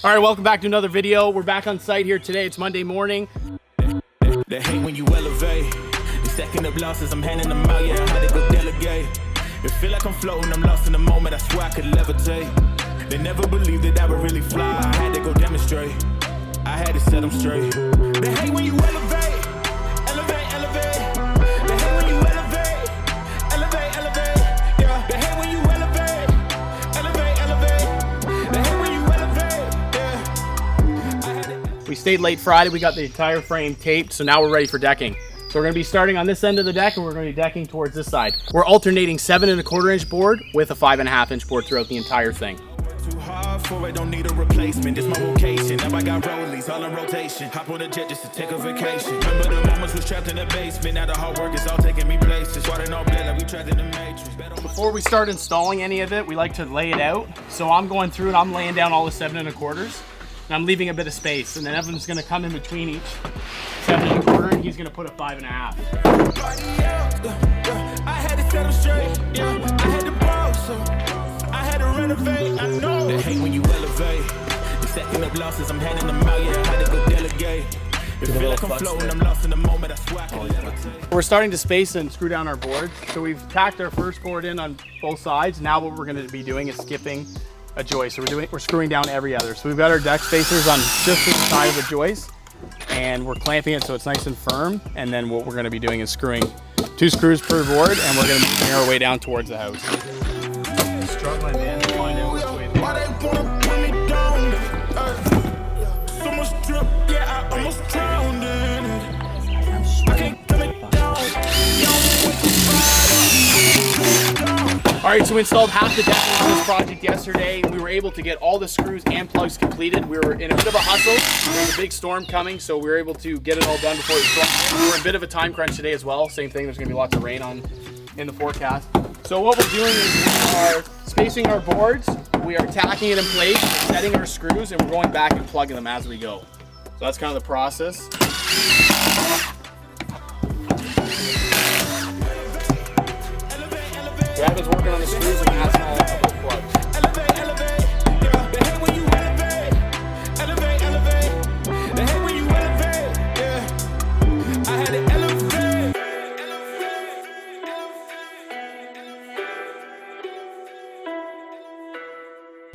All right, welcome back to another video. We're back on site here today. It's Monday morning. They hate when you elevate. The second of losses, I'm handing them out. Yeah, I had to go delegate. It feel like I'm floating, I'm lost in the moment. I swear I could levitate. They never believed that I would really fly. I had to go demonstrate. I had to set them straight. They hate when you elevate. Elevate, elevate. They hate when you elevate. Elevate, elevate. Yeah. They hate when you elevate. Elevate, elevate. They hate when you elevate. Yeah. I had to... We stayed late Friday. We got the entire frame taped, so now we're ready for decking. So we're going to be starting on this end of the deck, and we're going to be decking towards this side. We're alternating 7 1/4 inch board with a 5.5 inch board throughout the entire thing. Too hard for it, don't need a replacement. This my vocation. Now I got rollies all in rotation. Hop on a jet just to take a vacation. Remember the moments was trapped in the basement. Now the hard work is all taking me places. Water no blood like we trapped in the matrix. Before we start installing any of it, we like to lay it out. So I'm going through and I'm laying down all the 7 1/4s, and I'm leaving a bit of space. And then Evan's going to come in between each 7 1/4, and he's going to put a 5.5. I had to set them straight. Yeah, I had to borrow, so I had to renovate. I know they hate when you elevate. The second of losses, I'm handing them out. Yeah, I had to go delegate. It feel like I'm floating, I'm lost in the moment. I swear I can levitate. We're starting to space and screw down our board. So we've tacked our first board in on both sides. Now what we're going to be doing is skipping a joist. So we're screwing down every other. So we've got our deck spacers on just the side of the joist, and we're clamping it so it's nice and firm. And then what we're going to be doing is screwing 2 screws per board, and we're going to bring our way down towards the house. Struggling, man, to find out which way they are. So much drip, yeah, I almost drowned in it. I can't come it down. All right, so we installed half the decking on this project yesterday. We were able to get all the screws and plugs completed. We were in a bit of a hustle. There was a big storm coming, so we were able to get it all done before the storm. We were in a bit of a time crunch today as well. Same thing, there's gonna be lots of rain in the forecast. So what we're doing is we are spacing our boards, we are tacking it in place, setting our screws, and we're going back and plugging them as we go. So that's kind of the process. Gavin's working on the screws and that's all the plugs. Elevate, elevate, yeah. They hate when you elevate. Elevate, elevate. They hate when you elevate, yeah. I had to elevate.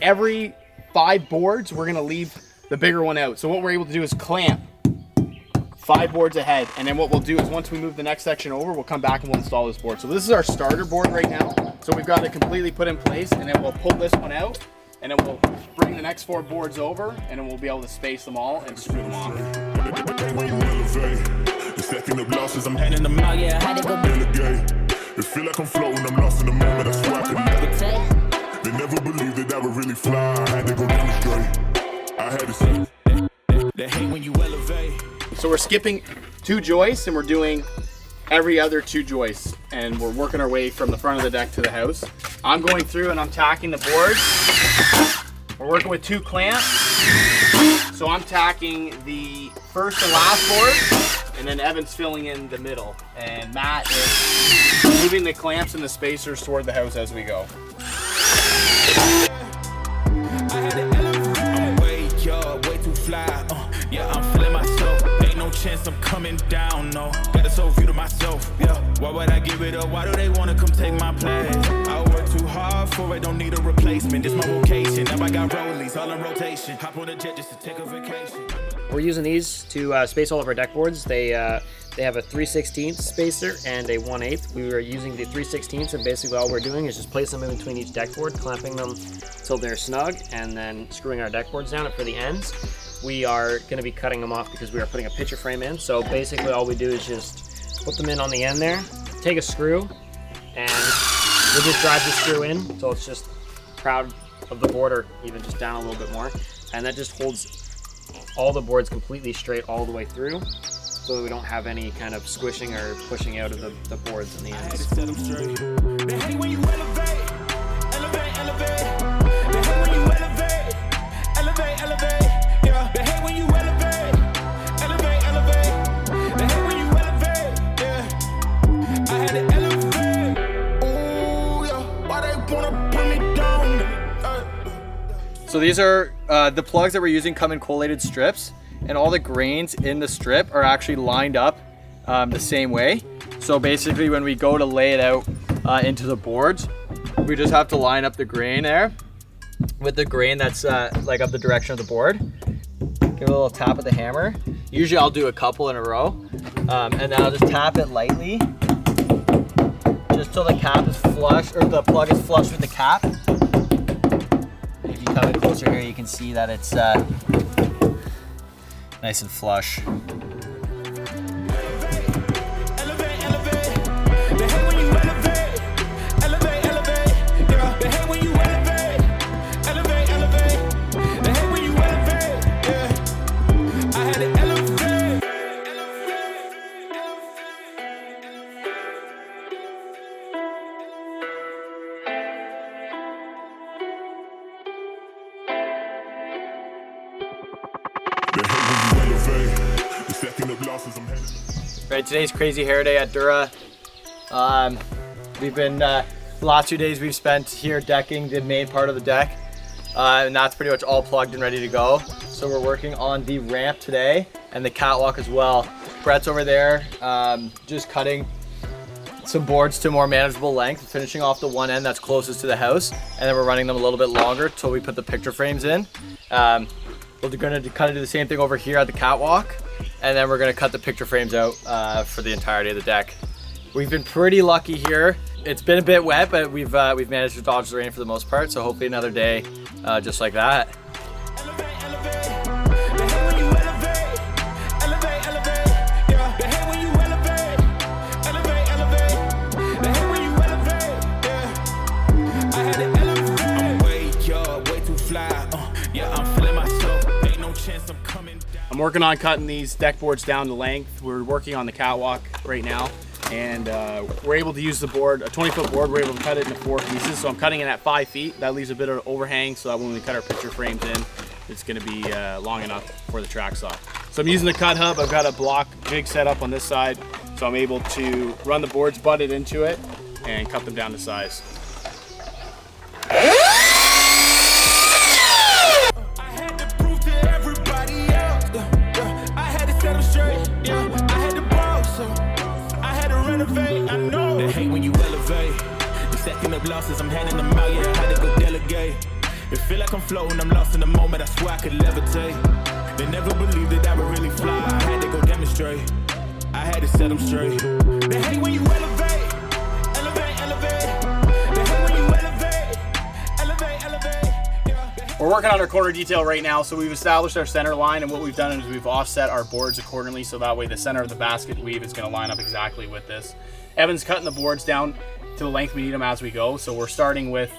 Every 5 boards, we're gonna leave the bigger one out. So what we're able to do is clamp 5 boards ahead, and then what we'll do is once we move the next section over, we'll come back and we'll install this board. So this is our starter board right now. So we've got it completely put in place, and then we'll pull this one out, and then we'll bring the next 4 boards over, and then we'll be able to space them all and screw them off. The second of losses, I'm handing them out. Yeah, I had to go delegate. It feel like I'm floating, I'm lost in the moment. I swear I could levitate. They never believed that I would really fly. I had to go demonstrate. I had to say. They hate when you elevate. So we're skipping 2 joists, and we're doing every other 2 joists, and we're working our way from the front of the deck to the house. I'm going through and I'm tacking the board. We're working with 2 clamps. So I'm tacking the first and last board, and then Evan's filling in the middle. And Matt is moving the clamps and the spacers toward the house as we go. I'm way too fly. Yeah, I'm feeling myself. Ain't no chance I'm coming down, no. Got a soul view to myself, yeah. Why would I give it up? Why do they wanna come take my place? I work too hard for it, don't need a replacement. This my vocation. Now I got rollies all in rotation. Hop on a jet just to take a vacation. We're using these to space all of our deck boards. They have a 3/16 spacer and a 1/8. We were using the 3/16, and basically all we're doing is just place them in between each deck board, clamping them till they're snug, and then screwing our deck boards down. And for the ends, we are going to be cutting them off because we are putting a picture frame in. So basically all we do is just put them in on the end there, take a screw, and we'll just drive the screw in so it's just proud of the board, or even just down a little bit more. And that just holds all the boards completely straight all the way through, so that we don't have any kind of squishing or pushing out of the boards in the ends. They hate when you elevate. Elevate, elevate. They hate when you elevate. Elevate, elevate. Yeah. They hate when you elevate. Elevate, elevate. They hate when you elevate. Yeah. I had to elevate. Ooh, yeah. Why they wanna put me down? So these are the plugs that we're using come in collated strips, and all the grains in the strip are actually lined up the same way. So basically when we go to lay it out into the boards, we just have to line up the grain there with the grain that's like of the direction of the board. Give it a little tap with the hammer. Usually I'll do a couple in a row, and then I'll just tap it lightly, just till the cap is flush, or the plug is flush with the cap. If you come in closer here, you can see that it's nice and flush. Right, today's crazy hair day at DURA. We've been, the last 2 days we've spent here decking the main part of the deck. And that's pretty much all plugged and ready to go. So we're working on the ramp today and the catwalk as well. Brett's over there, just cutting some boards to a more manageable length, finishing off the one end that's closest to the house, and then we're running them a little bit longer till we put the picture frames in. We're gonna kind of do the same thing over here at the catwalk, and then we're gonna cut the picture frames out for the entirety of the deck. We've been pretty lucky here. It's been a bit wet, but we've managed to dodge the rain for the most part, so hopefully another day just like that. I'm working on cutting these deck boards down to length. We're working on the catwalk right now, and we're able to use the board, a 20-foot board, we're able to cut it into 4 pieces. So I'm cutting it at 5 feet. That leaves a bit of overhang so that when we cut our picture frames in, it's gonna be long enough for the track saw. So I'm using the cut hub. I've got a block jig set up on this side, so I'm able to run the boards butted into it and cut them down to size. They hate when you elevate. The second of losses, I'm handing them out, yeah, I had to go delegate. It feel like I'm floating, I'm lost in the moment, I swear I could levitate. They never believed that I would really fly, I had to go demonstrate. I had to set them straight. They hate when you elevate. Elevate, elevate. They hate when you elevate. Elevate, elevate. Yeah. We're working on our corner detail right now, so we've established our center line, and what we've done is we've offset our boards accordingly, so that way the center of the basket weave is going to line up exactly with this. Evan's cutting the boards down to the length we need them as we go, so we're starting with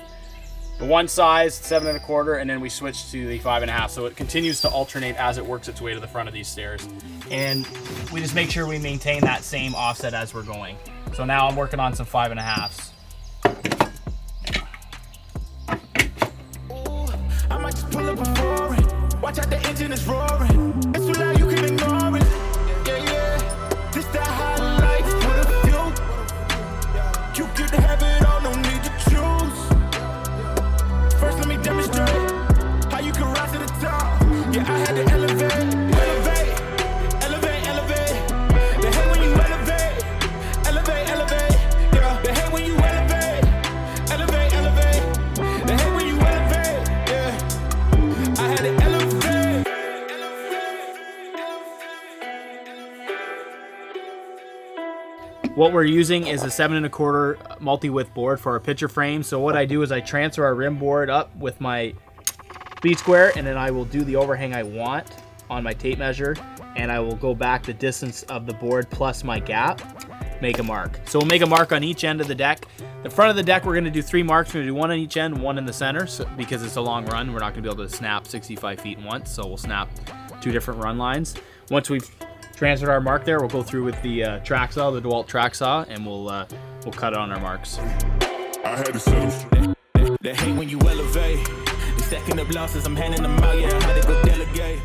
the one size, 7 1/4, and then we switch to the 5 1/2. So it continues to alternate as it works its way to the front of these stairs, and we just make sure we maintain that same offset as we're going. So now I'm working on some 5 1/2s. I might just pull up a foreign. Watch out, the engine is roaring. It's too loud, you can ignore it. Yeah, yeah. This that high life for the few. You get to have it all, no need to choose. First, let me demonstrate how you can rise to the top. Yeah, I had to elevate, elevate, elevate, elevate. They hate when you elevate, elevate, elevate. Yeah, they hate when you elevate, elevate, elevate. They hate when you elevate. Yeah, I had to elevate. What we're using is a 7 1/4 multi-width board for our picture frame. So what I do is I transfer our rim board up with my bead square, and then I will do the overhang I want on my tape measure, and I will go back the distance of the board plus my gap, make a mark. So we'll make a mark on each end of the deck. The front of the deck, we're gonna do 3 marks. We're gonna do 1 on each end, 1 in the center, so, because it's a long run, we're not gonna be able to snap 65 feet in once, so we'll snap 2 different run lines. Once we've transferred our mark there, we'll go through with the track saw, the DeWalt track saw, and we'll cut it on our marks. I had to set them straight. They hate when you elevate. The second of losses, I'm handing them out, yeah, I had to go delegate.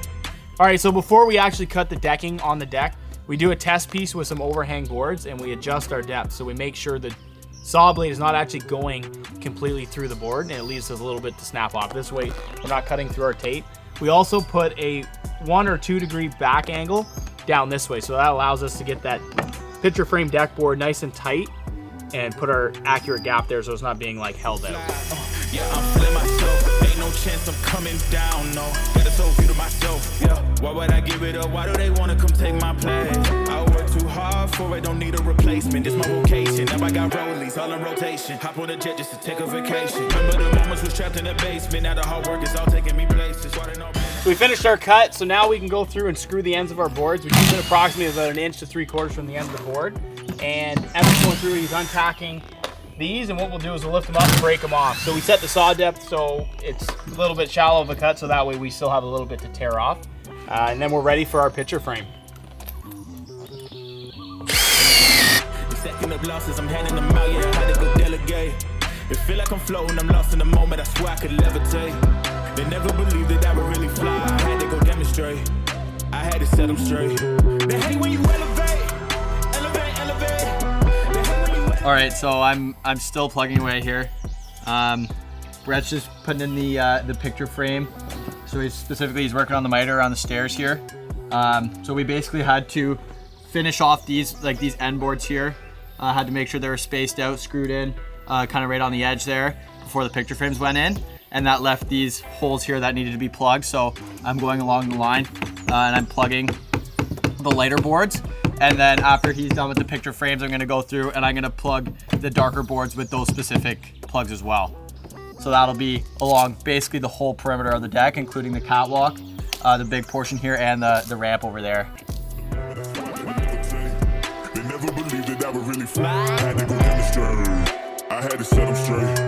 All right, so before we actually cut the decking on the deck, we do a test piece with some overhang boards, and we adjust our depth. So we make sure the saw blade is not actually going completely through the board, and it leaves us a little bit to snap off. This way we're not cutting through our tape. We also put a 1 or 2 degree back angle down this way, so that allows us to get that picture frame deck board nice and tight and put our accurate gap there so it's not being like held out. Yeah, I'm feeling myself. Ain't no chance I'm coming down, no. Got a soul view to myself, yeah. Why would I give it up? Why do they wanna come take my place? I work too hard for it, don't need a replacement. This my vocation. Now I got rollies all in rotation. Hop on a jet just to take a vacation. Remember the moments was trapped in the basement. Now the hard work is all taking me places. Why they know? So we finished our cut, so now we can go through and screw the ends of our boards. We keep it approximately about 1 inch to 3/4 from the end of the board. And Evan's going through, he's untacking these, and what we'll do is we'll lift them up and break them off. So we set the saw depth so it's a little bit shallow of a cut, so that way we still have a little bit to tear off. And then we're ready for our picture frame. Second up losses, I'm handing them out, yeah, I had to go delegate. It feel like I'm floating, I'm lost in the moment, I swear I could levitate. They never believed that I would really fly, I had to go demonstrate. I had to set them straight. They hate when you elevate, elevate, elevate. They hate when you All right, so I'm still plugging away here. Brett's just putting in the picture frame. So he's working on the miter on the stairs here. So we basically had to finish off these end boards here. Had to make sure they were spaced out, screwed in, kind of right on the edge there before the picture frames went in. And that left these holes here that needed to be plugged. So I'm going along the line and I'm plugging the lighter boards. And then after he's done with the picture frames, I'm gonna go through and I'm gonna plug the darker boards with those specific plugs as well. So that'll be along basically the whole perimeter of the deck, including the catwalk, the big portion here, and the ramp over there. They never believed that I would really fly. I had to go demonstrate. I had to set them straight.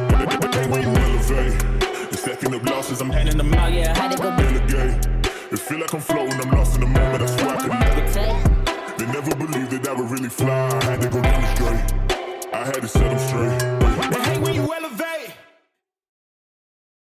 When you elevate, the second of losses, I'm handing them out, yeah, I had to go delegate. It feel like I'm floating, I'm lost in the moment, I swear I could levitate. They never believed that I would really fly. I had to go demonstrate. I had to set them straight.